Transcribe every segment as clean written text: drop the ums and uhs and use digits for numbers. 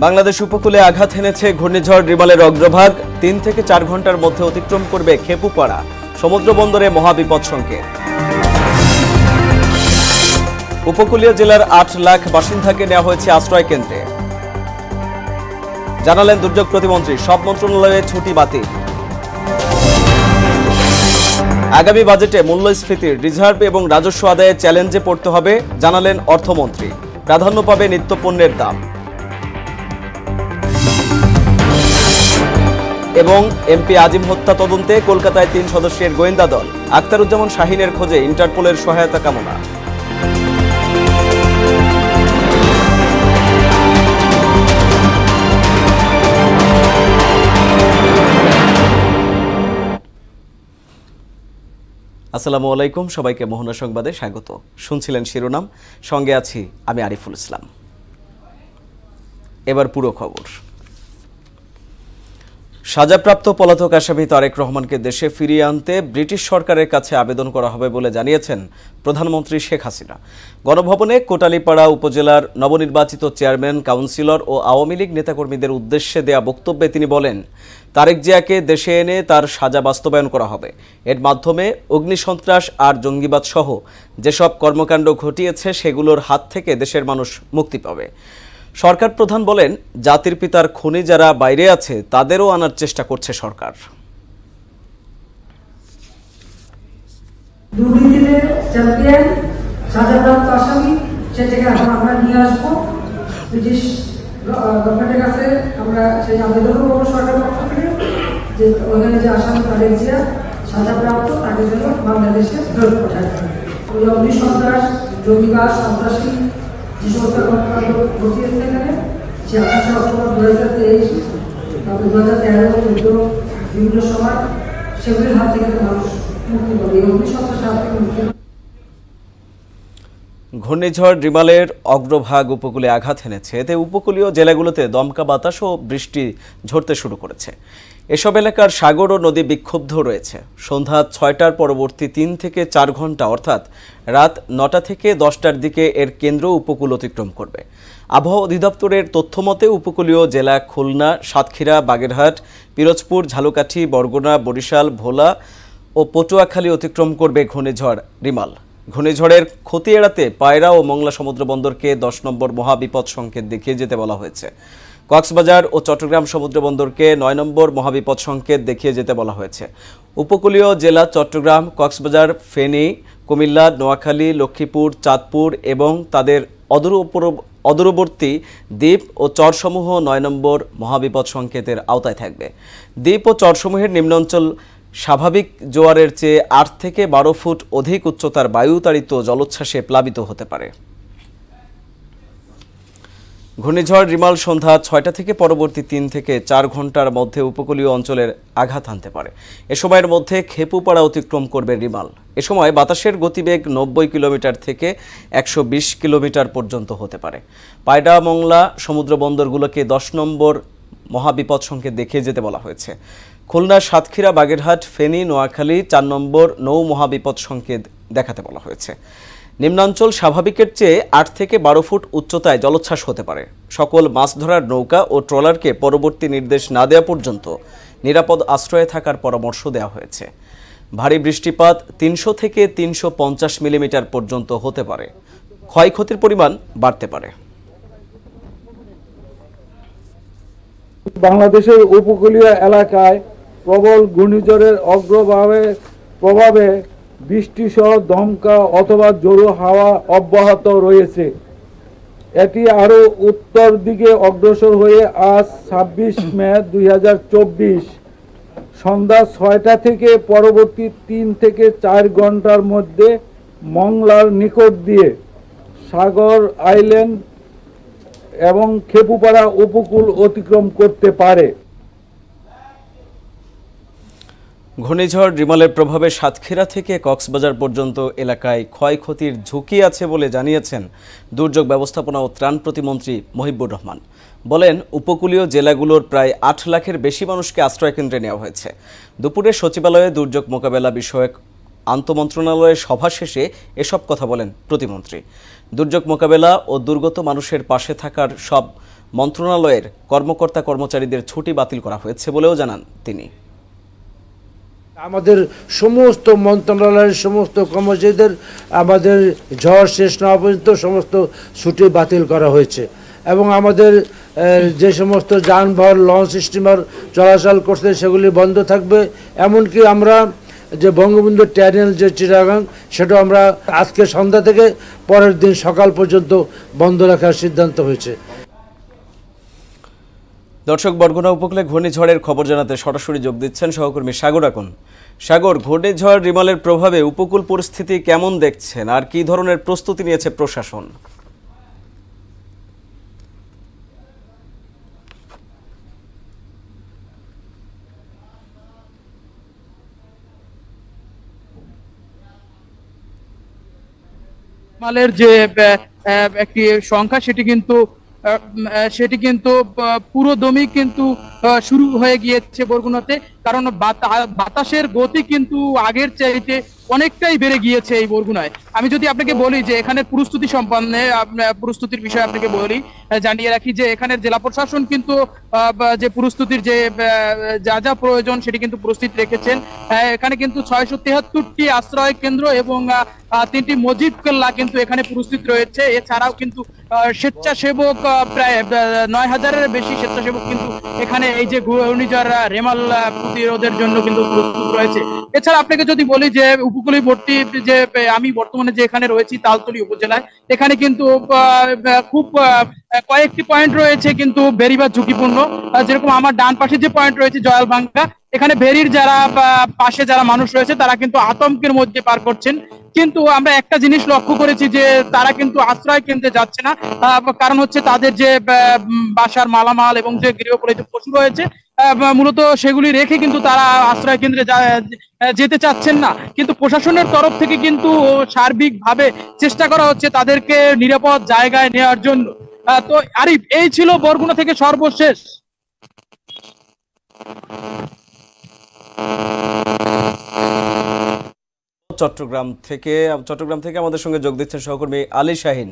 বাংলাদেশ উপকূলে আঘাত হেনেছে ঘূর্ণিঝড় রিমালের অগ্রভাগ। ৩ থেকে ৪ ঘন্টার মধ্যে অতিক্রম করবে খেপুপাড়া সমুদ্র বন্দরে মহাবিপদ সংকেত। উপকূলীয় জেলার ৮ লাখ বাসিন্দাকে নেওয়া হয়েছে আশ্রয় কেন্দ্রে। জানালেন দুর্যোগ প্রতিমন্ত্রী, সব মন্ত্রণালয়ে ছুটি বাতিল। আগামী বাজেটে মূল্যস্ফীতির রিজার্ভ এবং রাজস্ব আদায়ে চ্যালেঞ্জে পড়তে হবে, জানালেন অর্থমন্ত্রী। প্রাধান্য পাবে নিত্যপণ্যের দাম। এবং এমপি আজিম হত্যা তদন্তে কলকাতায় ৩ সদস্যের গোয়েন্দা দল। আখতারুজ্জামান শাহিনের খোঁজে ইন্টারপোলের সহায়তা কামনা। আসসালামু আলাইকুম, সবাইকে মোহনা সংবাদে স্বাগত। শুনছিলেন শিরোনাম, সঙ্গে আছি আমি আরিফুল ইসলাম। এবার পুরো খবর। সাজাপ্রাপ্ত পলাতক আসামি তারেক রহমানকে দেশে ফিরিয়ে আনতে ব্রিটিশ সরকারের কাছে আবেদন করা হবে বলে জানিয়েছেন প্রধানমন্ত্রী শেখ হাসিনা। গণভবনে কোটালীপাড়া উপজেলার নবনির্বাচিত চেয়ারম্যান, কাউন্সিলর ও আওয়ামী লীগ নেতাকর্মীদের উদ্দেশ্যে দেয়া বক্তব্যে তিনি বলেন, তারেক জিয়াকে দেশে এনে তার সাজা বাস্তবায়ন করা হবে। এর মাধ্যমে অগ্নিসন্ত্রাস আর জঙ্গিবাদ সহ যেসব কর্মকাণ্ড ঘটিয়েছে সেগুলোর হাত থেকে দেশের মানুষ মুক্তি পাবে। সরকার প্রধান বলেন, জাতির পিতার খুনি যারা বাইরে আছে তাদেরও আনার চেষ্টা করছে সরকার। দুর্নীতির চ্যাম্পিয়ন, সাজাপ্রাপ্ত আসামি, সেটাকে এখন আমরা নিয়ে আসবো ব্রিটিশ গভর্নমেন্টের কাছে। আমরা সেই আবেদন করবো সরকারের পক্ষ থেকে যে ওখানে যে আসামি তারেক জিয়া সাজাপ্রাপ্ত, তাকে যেন বাংলাদেশে ফেরত পাঠায়। ওই অগ্নিসন্ত্রাস, জঙ্গিবাদ, সন্ত্রাসী যে সমস্ত কর্মকাণ্ড ঘটিয়েছে এখানে, সে 28 অক্টোবর 2023, তারপরে 2013, 2014 বিভিন্ন সময় সেগুলির হাত থেকে মানুষ মুক্তি পাবে। এই অগ্নিসন্ত্রাসের হাত থেকে মুক্তি। ঘূর্ণিঝড় রিমালের অগ্রভাগ উপকূলে আঘাত হেনেছে। এতে উপকূলীয় জেলাগুলোতে দমকা বাতাস ও বৃষ্টি ঝরতে শুরু করেছে। এসব এলাকার সাগর ও নদী বিক্ষুব্ধ রয়েছে। সন্ধ্যা 6টার পরবর্তী 3 থেকে 4 ঘন্টা অর্থাৎ রাত 9টা থেকে 10টার দিকে এর কেন্দ্র উপকূল অতিক্রম করবে। আবহাওয়া অধিদপ্তরের তথ্যমতে উপকূলীয় জেলা খুলনা, সাতক্ষীরা, বাগেরহাট, পিরোজপুর, ঝালকাঠি, বরগুনা, বরিশাল, ভোলা ও পটুয়াখালী অতিক্রম করবে ঘূর্ণিঝড় রিমাল। ঘূর্ণিঝড়ের ক্ষতি এড়াতে পায়রা ও মংলা সমুদ্র বন্দরকে 10 নম্বর মহাবিপদ সংকেত দেখিয়ে যেতে বলা হয়েছে। কক্সবাজার ও চট্টগ্রাম সমুদ্র বন্দরকে 9 নম্বর মহাবিপদ সংকেত দেখিয়ে যেতে বলা হয়েছে। উপকূলীয় জেলা চট্টগ্রাম, কক্সবাজার, ফেনী, কুমিল্লা, নোয়াখালী, লক্ষ্মীপুর, চাঁদপুর এবং তাদের অদূরবর্তী দ্বীপ ও চরসমূহ 9 নম্বর মহাবিপদ সংকেতের আওতায় থাকবে। দ্বীপ ও চরসমূহের নিম্নাঞ্চল স্বাভাবিক জোয়ারের চেয়ে 8 থেকে 12 ফুট অধিক উচ্চতার বায়ুতাড়িত জলোচ্ছ্বাসে প্লাবিত হতে পারে। ঘূর্ণিঝড় রিমাল সন্ধ্যা 6টা থেকে পরবর্তী 3 থেকে 4 ঘন্টার মধ্যে উপকূলীয় অঞ্চলের আঘাত হানতে পারে। এ সময়ের মধ্যে খেপুপাড়া অতিক্রম করবে রিমাল। এ সময় বাতাসের গতিবেগ 90 কিলোমিটার থেকে 120 কিলোমিটার পর্যন্ত হতে পারে। পায়রা, মংলা সমুদ্র বন্দরগুলোকে 10 নম্বর মহাবিপদ সংকেত দেখিয়ে যেতে বলা হয়েছে। খুলনা, সাতক্ষীরা, বাগেরহাট, ফেনী, নোয়াখালী 4 নম্বর নৌ মহাবিপদ সংকেত দেখাতে বলা হয়েছে। নিম্নাঞ্চল স্বাভাবিকের চেয়ে 8 থেকে 12 ফুট উচ্চতায় জলোচ্ছ্বাস হতে পারে। সকল মাছ ধরার নৌকা ও ট্রলারকে পরবর্তী নির্দেশ না দেওয়া পর্যন্ত নিরাপদ আশ্রয়ে থাকার পরামর্শ দেওয়া হয়েছে। ভারী বৃষ্টিপাত 300 থেকে 350 মিলিমিটার পর্যন্ত হতে পারে। ক্ষয়ক্ষতির পরিমাণ বাড়তে পারে। বাংলাদেশের উপকূলীয় এলাকায় প্রবল ঘূর্ণিঝড়ের প্রভাবে বৃষ্টিসহ দমকা অথবা জোরো হাওয়া অব্যাহত রয়েছে। এটি আরও উত্তর দিকে অগ্রসর হয়ে আজ 26 মে 2024 সন্ধ্যা 6টা থেকে পরবর্তী 3 থেকে 4 ঘন্টার মধ্যে মংলার নিকট দিয়ে সাগর আইল্যান্ড এবং খেপুপাড়া উপকূল অতিক্রম করতে পারে। ঘূর্ণিঝড় রিমালের প্রভাবে সাতক্ষীরা থেকে কক্সবাজার পর্যন্ত এলাকায় ক্ষয়ক্ষতির ঝুঁকি আছে বলে জানিয়েছেন দুর্যোগ ব্যবস্থাপনা ও ত্রাণ প্রতিমন্ত্রী মহিবুর রহমান। বলেন, উপকূলীয় জেলাগুলোর প্রায় 8 লাখের বেশি মানুষকে আশ্রয়কেন্দ্রে নেওয়া হয়েছে। দুপুরে সচিবালয়ে দুর্যোগ মোকাবেলা বিষয়ক আন্তমন্ত্রণালয়ের সভা শেষে এসব কথা বলেন প্রতিমন্ত্রী। দুর্যোগ মোকাবেলা ও দুর্গত মানুষের পাশে থাকার সব মন্ত্রণালয়ের কর্মকর্তা কর্মচারীদের ছুটি বাতিল করা হয়েছে বলেও জানান তিনি। আমাদের সমস্ত মন্ত্রণালয়ের সমস্ত কর্মচারীদের আমাদের ঝড় শেষ না পর্যন্ত সমস্ত ছুটি বাতিল করা হয়েছে এবং আমাদের যে সমস্ত যানবাহন লঞ্চ স্টিমার চলাচল করছে সেগুলি বন্ধ থাকবে। এমনকি আমরা যে বঙ্গবন্ধু টার্মিনাল যে চিটাগাং সেটাও আমরা আজকে সন্ধ্যা থেকে পরের দিন সকাল পর্যন্ত বন্ধ রাখার সিদ্ধান্ত হয়েছে। দর্শক, বরগুনা উপকূলে ঘূর্ণিঝড়ের খবর জানাতে সরাসরি যোগ দিচ্ছেন সহকর্মী সাগর আকন। সাগর, ঘূর্ণিঝড় রিমালের প্রভাবে উপকূল পরিস্থিতি কেমন দেখছেন আর কি ধরনের প্রস্তুতি নিয়েছে প্রশাসন? মালের যে একটি সংখ্যা সেটি কিন্তু পুরো দমই কিন্তু শুরু হয়ে গিয়েছে বরগুনাতে, কারণ বাতাসের গতি কিন্তু আগের চাইতে অনেকটাই বেড়ে গিয়েছে এই বরগুনায়। আমি যদি আপনাকে বলি যে এখানে প্রস্তুতির বিষয়ে আপনাকে বলি, জানিয়ে রাখি যে এখানের জেলা প্রশাসন কিন্তু যে প্রস্তুতির যে যা যা প্রয়োজন সেটি কিন্তু প্রস্তুত রেখেছেন। এখানে কিন্তু 673টি আশ্রয় কেন্দ্র এবং 3টি মসজিদ কেল্লা কিন্তু এখানে প্রস্তুত রয়েছে। এছাড়াও কিন্তু স্বেচ্ছাসেবক প্রায় 9000-এর বেশি স্বেচ্ছাসেবক কিন্তু এখানে এই যে ঘূর্ণিঝড় রেমাল প্রতিরোধের জন্য কিন্তু প্রস্তুত রয়েছে। এছাড়া আপনাকে যদি বলি যে উপকূলবর্তী যে আমি বর্তমানে যে এখানে রয়েছি তালতলী উপজেলায়, এখানে কিন্তু খুব কয়েকটি পয়েন্ট রয়েছে কিন্তু বেরিবার ঝুঁকিপূর্ণ। যেরকম আমার ডান পাশে যে পয়েন্ট রয়েছে জয়ালভাঙ্গা, এখানে ভেরির যারা পাশে যারা মানুষ রয়েছে তারা কিন্তু আতঙ্কের মধ্যে পার করছেন। কিন্তু আমরা একটা জিনিস লক্ষ্য করেছি যে তারা কিন্তু আশ্রয় কেন্দ্রে যাচ্ছে না, কারণ হচ্ছে তাদের যে বাসার মালামাল এবং যে গৃহপালিত পশু রয়েছে মূলত সেগুলি রেখে কিন্তু তারা আশ্রয় কেন্দ্রে যেতে চাচ্ছেন না। কিন্তু প্রশাসনের তরফ থেকে কিন্তু সার্বিকভাবে চেষ্টা করা হচ্ছে তাদেরকে নিরাপদ জায়গায় নেওয়ার জন্য। তো আরিফ, এই ছিল বরগুনা থেকে সর্বশেষ। চট্টগ্রাম থেকে আমাদের সঙ্গে যোগ দিচ্ছেন সহকর্মী আলী শাহিন।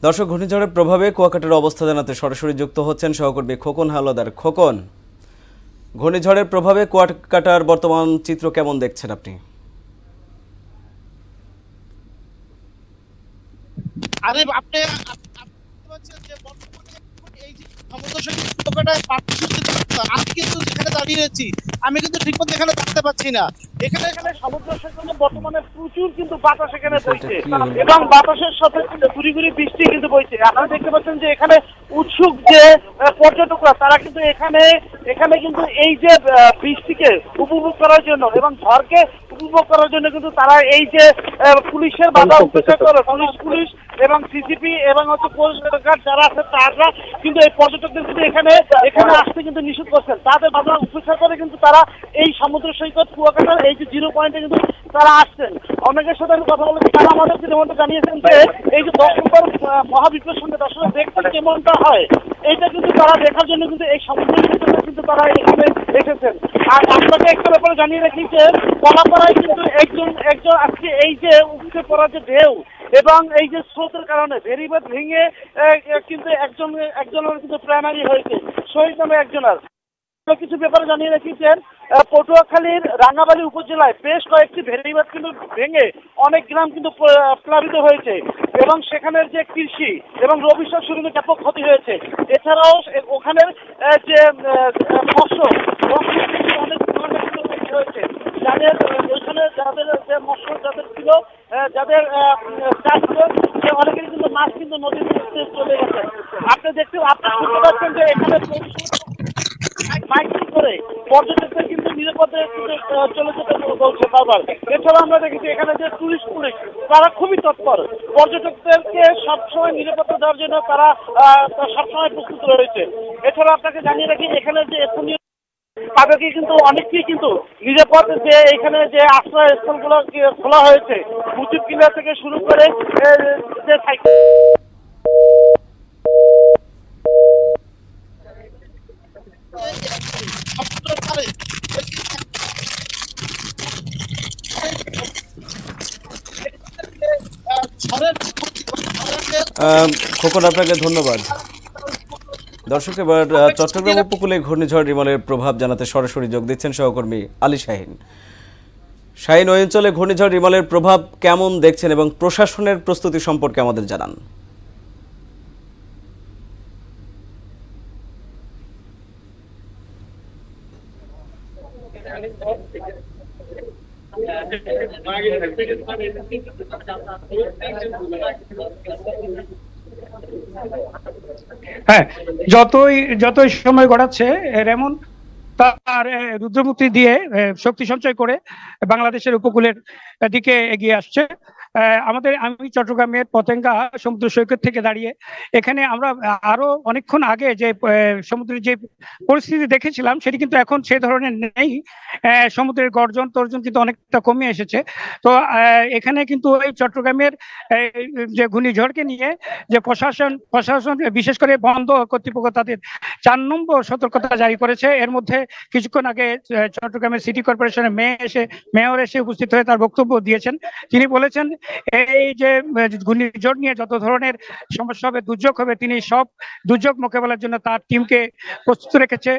দর্শক, ঘূর্ণিঝড়ের প্রভাবে কুয়াকাটার অবস্থা জানাতে সরাসরি যুক্ত হচ্ছেন সহকর্মী খোকন হাওলাদার। খোকন, ঘূর্ণিঝড়ের প্রভাবে কুয়াকাটার বর্তমান চিত্র কেমন দেখছেন আপনি? আমি কিন্তু ঠিকমতো এখানে দেখতে পাচ্ছি না। এখানে সমুদ্র সৈকতে বর্তমানে প্রচুর কিন্তু বাতাস এখানে বইছে এবং বাতাসের সাথে গুড়ি গুড়ি বৃষ্টি কিন্তু বইছে। আপনারা দেখতে পাচ্ছেন যে এখানে উৎসুক যে পর্যটকরা তারা কিন্তু এখানে কিন্তু এই যে বৃষ্টিকে উপভোগ করার জন্য এবং ঝড়কে উপভোগ করার জন্য কিন্তু তারা এই যে পুলিশের বাধা উপেক্ষা করে পুলিশ এবং সিসিপি এবং হচ্ছে কোস্ট গার্ড যারা আছে তারা কিন্তু এই পর্যটকদের কিন্তু এখানে আসতে কিন্তু নিষেধ করছেন। তাদের বাধা উপেক্ষা করে কিন্তু তারা এই সমুদ্র সৈকত কুয়াকাটার এই যে 0 পয়েন্টে কিন্তু তারা আসছেন। অনেকের সাথে আমি কথা বলেছি, তারা আমাদেরকে যেমনটা জানিয়েছেন যে এই যে 10 নম্বর মহাবিপ্লব সঙ্গে দর্শক দেখতে কেমনটা হয় এইটা কিন্তু তারা দেখার জন্য কিন্তু এই সমুদ্র সৈকতে কিন্তু তারা এখানে এসেছেন। আর আপনাকে একটা ব্যাপারে জানিয়ে রাখি যে কলাপাড়ায় কিন্তু একজন আজকে এই যে উপচে পড়া যে ঢেউ এবং এই যে স্রোতের কারণে ভেরিবাদ ভেঙে কিন্তু একজনের কিন্তু প্রাণহানি হয়েছে, শহীদ নামে একজনের। কিছু ব্যাপারে জানিয়ে রেখেছেন, পটুয়াখালীর রাঙ্গাবালী উপজেলায় বেশ কয়েকটি ভেরিবাদ কিন্তু ভেঙে অনেক গ্রাম কিন্তু প্লাবিত হয়েছে এবং সেখানের যে কৃষি এবং রবি শস্য কিন্তু ব্যাপক ক্ষতি হয়েছে। এছাড়াও ওখানের যে মৎস্য অনেক ধরনের কিন্তু ক্ষতি হয়েছে। যাদের ওইখানে যাদের যে মৎস্য যাদের ছিল যাদের চাষ ছিল অনেকেরই কিন্তু মাছ কিন্তু নদীর মধ্যে চলে গেছে। আপনারা শুনতে পাচ্ছেন যে এখানে মাইকিং করে পর্যটকদের কিন্তু নিরাপদে চলে যেতে বলছে বারবার। এছাড়া আমরা দেখেছি এখানে যে টুরিস্ট পুলিশ তারা খুবই তৎপর, পর্যটকদেরকে সবসময় নিরাপত্তা দেওয়ার জন্য তারা সবসময় প্রস্তুত রয়েছে। এছাড়া আপনাকে জানিয়ে রাখি এখানে যে স্থানীয় তাদেরকে কিন্তু অনেককেই কিন্তু নিরাপদ যে এখানে যে আশ্রয় স্থলগুলো খোলা হয়েছে, মুজিব কিলা থেকে শুরু করে যে সাইকেল খোকন, আপনাকে ধন্যবাদ। দর্শক, এবার চট্টগ্রাম উপকূলে ঘূর্ণিঝড় রিমলের প্রভাব জানাতে সরাসরি যোগ দিচ্ছেন সহকর্মী আলী শাহিন। শাহিন, ওই অঞ্চলে ঘূর্ণিঝড় রিমলের প্রভাব কেমন দেখছেন এবং প্রশাসনের প্রস্তুতি সম্পর্কে আমাদের জানান। হ্যাঁ, যতই সময় গড়াচ্ছে রেমন তার রুদ্রমূর্তি দিয়ে শক্তি সঞ্চয় করে বাংলাদেশের উপকূলের দিকে এগিয়ে আসছে। আমি চট্টগ্রামের পতেঙ্গা সমুদ্র সৈকত থেকে দাঁড়িয়ে এখানে আমরা আরো অনেকক্ষণ আগে যে সমুদ্রের যে পরিস্থিতি দেখেছিলাম সেটি কিন্তু এখন সে ধরনের নেই। সমুদ্রের গর্জন তর্জন কিন্তু অনেকটা কমে এসেছে। তো এখানে কিন্তু এই চট্টগ্রামের যে ঘূর্ণিঝড়কে নিয়ে যে প্রশাসন বিশেষ করে বন্দর কর্তৃপক্ষ তাদের 4 নম্বর সতর্কতা জারি করেছে। এর মধ্যে কিছুক্ষণ আগে চট্টগ্রামের সিটি কর্পোরেশনের মেয়র এসে উপস্থিত হয়ে তার বক্তব্য দিয়েছেন। তিনি বলেছেন এই যে ঘূর্ণিঝড় নিয়ে যত ধরনের সমস্যা হবে, দুর্যোগ হবে, তিনি সব দুর্যোগ মোকাবেলার জন্য তার টিমকে প্রস্তুত রেখেছে।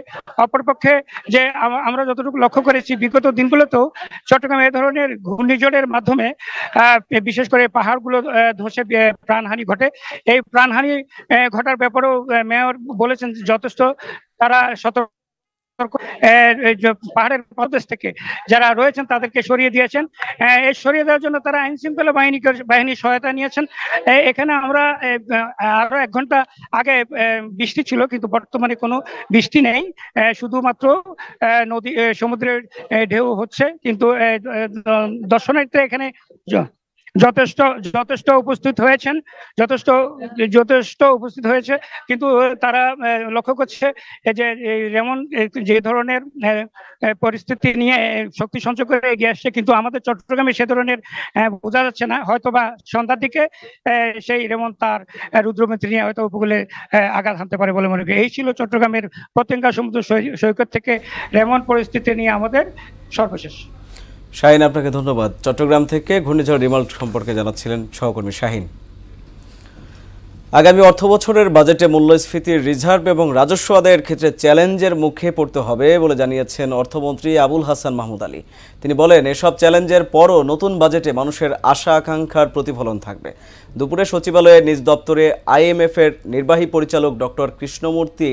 অপরপক্ষে যে আমরা যতটুকু লক্ষ্য করেছি বিগত দিনগুলোতেও চট্টগ্রামে এই ধরনের ঘূর্ণিঝড়ের মাধ্যমে বিশেষ করে পাহাড়গুলো ধসে প্রাণহানি ঘটে। এই প্রাণহানি ঘটার ব্যাপারেও মেয়র বলেছেন যথেষ্ট তারা সতর্ক পাহাড়ের প্রদেশ থেকে যারা রয়েছেন তাদেরকে সরিয়ে দিয়েছেন। এই সরিয়ে দেওয়ার জন্য তারা আইন শৃঙ্খলা বাহিনীর সহায়তা নিয়েছেন। এখানে আমরা আরো 1 ঘন্টা আগে বৃষ্টি ছিল, কিন্তু বর্তমানে কোনো বৃষ্টি নেই, শুধুমাত্র সমুদ্রের ঢেউ হচ্ছে। কিন্তু দর্শনার্থীরা এখানে যথেষ্ট উপস্থিত হয়েছে, কিন্তু তারা লক্ষ্য করছে যে যেমন যে ধরনের পরিস্থিতি নিয়ে শক্তি সঞ্চয় করে এগিয়ে আসছে, কিন্তু আমাদের চট্টগ্রামে সে ধরনের বোঝা যাচ্ছে না। হয়তোবা সন্ধ্যার দিকে সেই রেমন তার রুদ্রমূর্তি নিয়ে হয়তো উপকূলে আঘাত হানতে পারে বলে মনে করি। এই ছিল চট্টগ্রামের পতেঙ্গা সমুদ্র সৈকত থেকে রেমন পরিস্থিতি নিয়ে আমাদের সর্বশেষ। শাহিন, আপনাকে ধন্যবাদ। চট্টগ্রাম থেকে ঘূর্ণিঝড় রিমল সম্পর্কে জানাচ্ছিলেন সহকর্মী শাহিন। আগামী অর্থবছরের বাজেটে মূল্যস্ফীতির রিজার্ভ এবং রাজস্ব আদায়ের ক্ষেত্রে চ্যালেঞ্জের মুখে পড়তে হবে বলে জানিয়েছেন অর্থমন্ত্রী আবুল হাসান মাহমুদ আলী। তিনি বলেন, এসব চ্যালেঞ্জের পরও নতুন বাজেটে মানুষের আশা আকাঙ্ক্ষার প্রতিফলন থাকবে। দুপুরে সচিবালয়ে নিজ দপ্তরে IMF এর নির্বাহী পরিচালক ডক্টর কৃষ্ণমূর্তি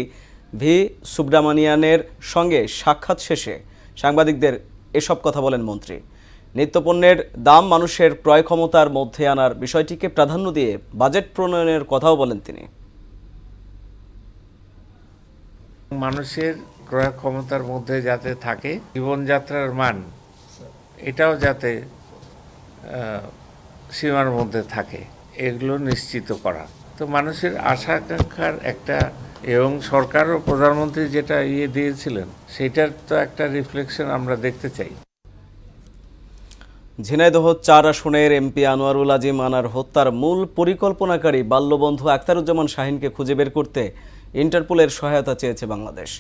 ভি সুব্রামানিয়ানের সঙ্গে সাক্ষাৎ শেষে সাংবাদিকদের এসব কথা বলেন মন্ত্রী। নিত্যপণ্যের দাম মানুষের ক্রয় ক্ষমতার মধ্যে আনার বিষয়টিকে প্রাধান্য দিয়ে বাজেট প্রণয়নের কথাও বলেন তিনি। মানুষের ক্রয় ক্ষমতার মধ্যে যাতে থাকে, জীবনযাত্রার মান এটাও যাতে সীমার মধ্যে থাকে, এগুলো নিশ্চিত করা। তো মানুষের আশা আকাঙ্ক্ষার একটা, এবং সরকার ও প্রধানমন্ত্রী যেটা দিয়েছিলেন সেটার তো একটা রিফ্লেকশন আমরা দেখতে চাই। ঝিনাইদহ 4 আসনের MP আনোয়ারুল আজিম আনার হত্যার মূল পরিকল্পনাকারী বাল্যবন্ধু আখতারুজ্জামান শাহিনকে খুঁজে বের করতে ইন্টারপোলের সহায়তা চেয়েছে বাংলাদেশ।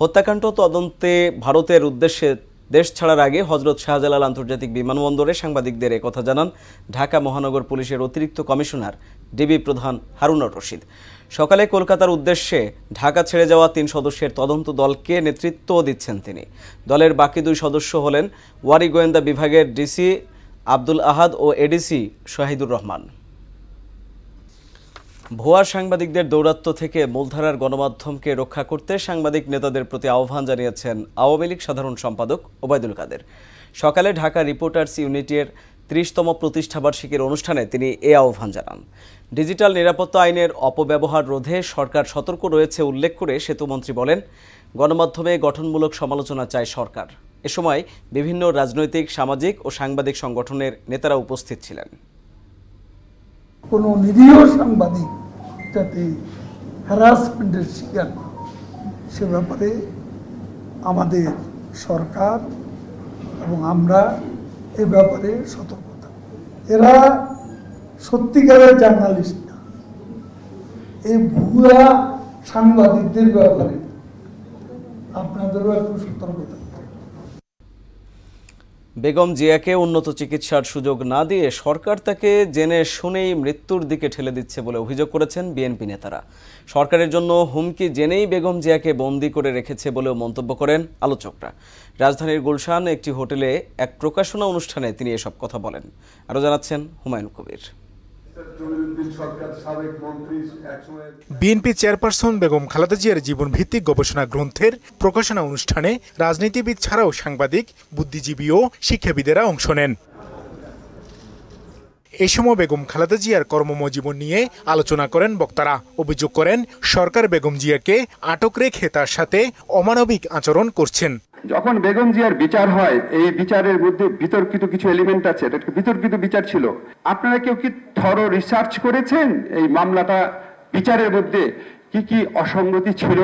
হত্যাকাণ্ড তদন্তে ভারতের উদ্দেশ্যে দেশ ছাড়ার আগে হযরত শাহজালাল আন্তর্জাতিক বিমানবন্দরে সাংবাদিকদের একথা জানান ঢাকা মহানগর পুলিশের অতিরিক্ত কমিশনার ডিবি প্রধান হারুনুর রশিদ। সকালে কলকাতার উদ্দেশ্যে ঢাকা ছেড়ে যাওয়া 3 সদস্যের তদন্ত দলকে নেতৃত্ব দিচ্ছেন তিনি। দলের বাকি 2 সদস্য হলেন ওয়ারি গোয়েন্দা বিভাগের ডিসি আব্দুল আহাদ ও এডিসি শহীদুর রহমান। ভুয়া সাংবাদিকদের দৌরাত্ম্য থেকে মূলধারার গণমাধ্যমকে রক্ষা করতে সাংবাদিক নেতাদের প্রতি আহ্বান জানিয়েছেন আওয়ামী লীগ সাধারণ সম্পাদক ওবায়দুল কাদের। সকালে ঢাকা রিপোর্টার্স ইউনিটির 30তম প্রতিষ্ঠাবার্ষিকীর অনুষ্ঠানে তিনি এই আহ্বান জানান। ডিজিটাল নিরাপত্তা আইনের অপব্যবহার রোধে সরকার সতর্ক রয়েছে উল্লেখ করে সেতুমন্ত্রী বলেন, গণমাধ্যমে গঠনমূলক সমালোচনা চায় সরকার। এ সময় বিভিন্ন রাজনৈতিক, সামাজিক ও সাংবাদিক সংগঠনের নেতারা উপস্থিত ছিলেন। কোনো নিরীহ সাংবাদিক যাতে হ্যারাসমেন্টের শিকার না, সে ব্যাপারে আমাদের সরকার এবং আমরা এ ব্যাপারে সতর্কতা। এরা সত্যিকারের জার্নালিস্ট না, এই ভুয়া সাংবাদিকদের ব্যাপারে আপনাদেরও একটু সতর্কতা। বেগম জিয়াকে উন্নত চিকিৎসার সুযোগ না দিয়ে সরকার তাকে জেনে শুনেই মৃত্যুর দিকে ঠেলে দিচ্ছে বলে অভিযোগ করেছেন বিএনপি নেতারা। সরকারের জন্য হুমকি জেনেই বেগম জিয়াকে বন্দী করে রেখেছে বলেও মন্তব্য করেন আলোচকরা। রাজধানীর গুলশান একটি হোটেলে এক প্রকাশনা অনুষ্ঠানে তিনি এসব কথা বলেন। আরও জানাচ্ছেন হুমায়ুন কবির। বিএনপি চেয়ারপারসন বেগম খালেদা জিয়ার জীবন ভিত্তিক গবেষণা গ্রন্থের প্রকাশনা অনুষ্ঠানে রাজনীতিবিদ ছাড়াও সাংবাদিক, বুদ্ধিজীবী ও শিক্ষাবিদেরা অংশ নেন। এই সময় বেগম খালেদা জিয়ার কর্মময় জীবন নিয়ে আলোচনা করেন বক্তারা। অভিযোগ করেন সরকার বেগম জিয়াকে আটক রেখে তার সাথে অমানবিক আচরণ করছেন। যখন বেগম জিয়ার বিচার হয়, এই বিচারের মধ্যে বিতর্কিত কিছু এলিমেন্ট আছে, এটা বিতর্কিত বিচার ছিল। আপনারা কেউ কি থরো রিসার্চ করেছেন এই মামলাটা বিচারের মধ্যে কি কি অসঙ্গতি ছিল?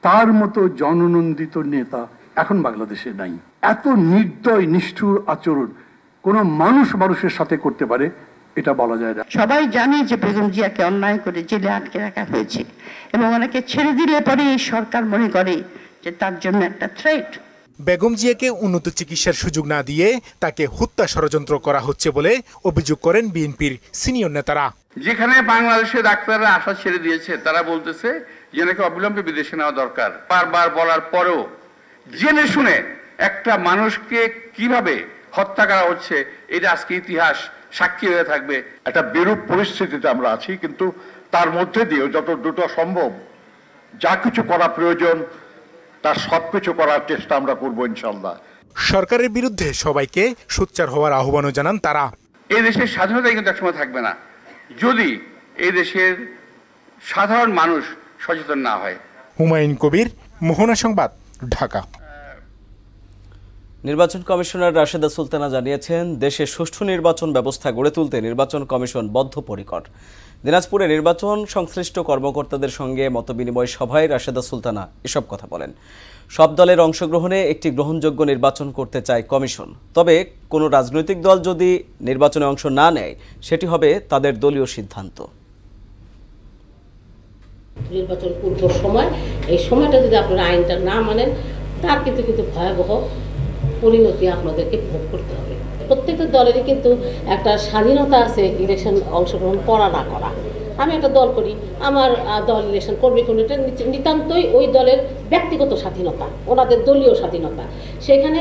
তার মতো জননন্দিত নেতা এখন বাংলাদেশে নাই। এত নির্দয় নিষ্ঠুর আচরণ কোন মানুষের সাথে করতে পারে এটা বলা যায় না। সবাই জানে যে বেগম জিয়াকে অন্যায় করে জেলে আটকে রাখা হয়েছে এবং অনেকে ছেড়ে দিলে পরে এই সরকার মনে করে যে তার জন্য একটা থ্রেট। বেগম জিয়াকে উন্নত চিকিৎসার সুযোগ না দিয়ে তাকে হত্যা ষড়যন্ত্র করা হচ্ছে বলে অভিযোগ করেন বিএনপির সিনিয়র নেতারা। যেখানে বাংলাদেশের ডাক্তাররা আশা ছেড়ে দিয়েছে, তারা বলতেছে যে নাকি অবিলম্বে বিদেশে নেওয়া দরকার। বারবার বলার পরেও জেনে শুনে একটা মানুষকে কিভাবে হত্যা করা হচ্ছে, এটা আজকে ইতিহাস সাক্ষী হয়ে থাকবে। একটা বিরূপ পরিস্থিতিতে আমরা আছি, কিন্তু তার মধ্যে দিয়ে যত দ্রুত সম্ভব যা কিছু করা প্রয়োজন তার সবকিছু করার চেষ্টা আমরা করবো ইনশাল্লাহ। সরকারের বিরুদ্ধে সবাইকে সোচ্চার হওয়ার আহ্বানও জানান তারা। এই দেশের স্বাধীনতা কিন্তু একসময় থাকবে না যদি এই দেশের সাধারণ মানুষ সচেতন না হয়। হুমায়ুন কবির, মোহনা সংবাদ, ঢাকা। নির্বাচন কমিশনার রাশেদা সুলতানা জানিয়েছেন, দেশে সুষ্ঠু নির্বাচন ব্যবস্থা গড়ে তুলতে নির্বাচন কমিশন বদ্ধপরিকর। দিনাজপুরে নির্বাচন সংশ্লিষ্ট কর্মকর্তাদের সঙ্গে মতবিনিময় সভায় রাশেদা সুলতানা এসব কথা বলেন। সব দলের অংশগ্রহণে একটি গ্রহণযোগ্য নির্বাচন করতে চায় কমিশন। তবে কোনো রাজনৈতিক দল যদি নির্বাচনে অংশ না নেয়, সেটি হবে তাদের দলীয় সিদ্ধান্ত। নির্বাচন পূর্ব সময়, এই সময়টা যদি আপনারা আইনটা না মানেন, তার কিন্তু ভয়াবহ পরিণতি আপনাদেরকে ভোগ করতে হবে। প্রত্যেকটা দলেরই কিন্তু একটা স্বাধীনতা আছে ইলেকশন অংশগ্রহণ করা না করা। আমি একটা দল করি, আমার দল ইলেকশন করবে কোন, এটা নিতান্তই ওই দলের ব্যক্তিগত স্বাধীনতা, ওনাদের দলীয় স্বাধীনতা। সেখানে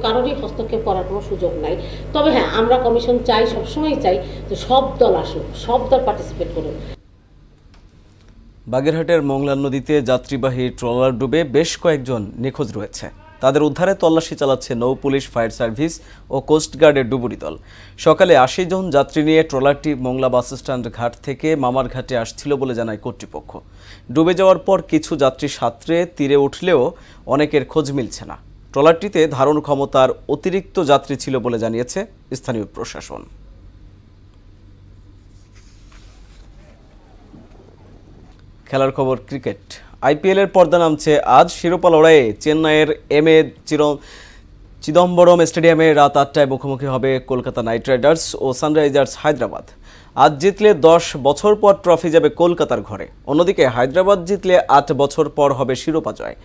কারোরই হস্তক্ষেপ করার কোনো সুযোগ নাই। তবে হ্যাঁ, আমরা কমিশন চাই, সবসময় চাই যে সব দল আসুক, সব দল পার্টিসিপেট করুন। বাগেরহাটের মংলা নদীতে যাত্রীবাহী ট্রলার ডুবে বেশ কয়েকজন নিখোঁজ রয়েছে। তাদের উদ্ধারে তল্লাশি চালাচ্ছে নৌ পুলিশ, ফায়ার সার্ভিস ও কোস্টগার্ডের ডুবুরি দল। সকালে 80 জন যাত্রী নিয়ে ট্রলারটি মংলা বাসস্ট্যান্ড ঘাট থেকে মামার ঘাটে আসছিল বলে জানায় কর্তৃপক্ষ। ডুবে যাওয়ার পর কিছু যাত্রী সাঁতরে তীরে উঠলেও অনেকের খোঁজ মিলছে না। ট্রলারটিতে ধারণ ক্ষমতার অতিরিক্ত যাত্রী ছিল বলে জানিয়েছে স্থানীয় প্রশাসন। খেলার খবর, ক্রিকেট। আইপিএলের পর্দা নামছে আজ। শিরোপা লড়াইয়ে চেন্নাইয়ের এমএ চিদম্বরম স্টেডিয়ামে রাত 8টায় মুখোমুখি হবে কলকাতা নাইট রাইডার্স ও সানরাইজার্স হায়দ্রাবাদ। আজ জিতলে 10 বছর পর ট্রফি যাবে কলকাতার ঘরে। অন্যদিকে হায়দ্রাবাদ জিতলে 8 বছর পর হবে শিরোপা জয়।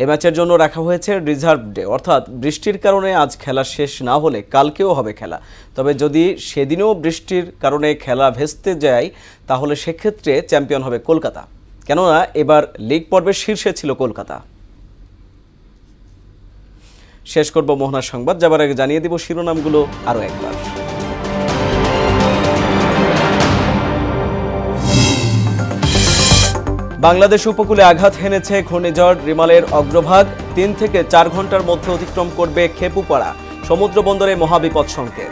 এ ম্যাচের জন্য রাখা হয়েছে রিজার্ভ ডে, অর্থাৎ বৃষ্টির কারণে আজ খেলা শেষ না হলে কালকেও হবে খেলা। তবে যদি সেদিনও বৃষ্টির কারণে খেলা ভেস্তে যায়, তাহলে সেক্ষেত্রে চ্যাম্পিয়ন হবে কলকাতা, কেননা এবার লিগ পর্বের শীর্ষে ছিল কলকাতা। শেষ করব মোহনার সংবাদ, যাবার আগে জানিয়ে দিব শিরোনামগুলো আরও একবার। বাংলাদেশ উপকূলে আঘাত হেনেছে ঘূর্ণিঝড় রিমালের অগ্রভাগ। 3 থেকে 4 ঘন্টার মধ্যে অতিক্রম করবে খেপুপাড়া। সমুদ্র বন্দরে মহাবিপদ সংকেত।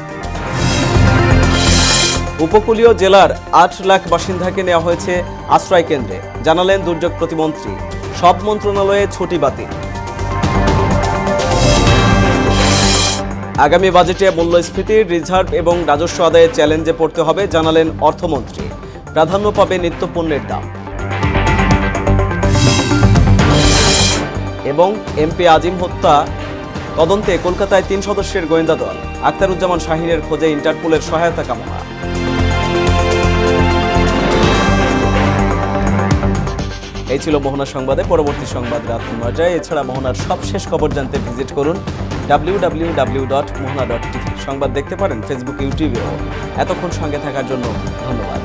উপকূলীয় জেলার 8 লাখ বাসিন্দাকে নেওয়া হয়েছে আশ্রয় কেন্দ্রে, জানালেন দুর্যোগ প্রতিমন্ত্রী। সব মন্ত্রণালয়ে ছুটি বাতিল। আগামী বাজেটে মূল্যস্ফীতির রিজার্ভ এবং রাজস্ব আদায়ে চ্যালেঞ্জে পড়তে হবে, জানালেন অর্থমন্ত্রী। প্রাধান্য পাবে নিত্যপণ্যের দাম। এবং এমপি আজিম হত্যা তদন্তে কলকাতায় 3 সদস্যের গোয়েন্দা দল। আখতারুজ্জামান শাহিনের খোঁজে ইন্টারপোলের সহায়তা কামনা। এই ছিল মোহনা সংবাদে। পরবর্তী সংবাদ রাত 9টায়। এছাড়া মোহনার সবশেষ খবর জানতে ভিজিট করুন www.mohna.tv। সংবাদ দেখতে পারেন ফেসবুক, ইউটিউবেও। এতক্ষণ সঙ্গে থাকার জন্য ধন্যবাদ।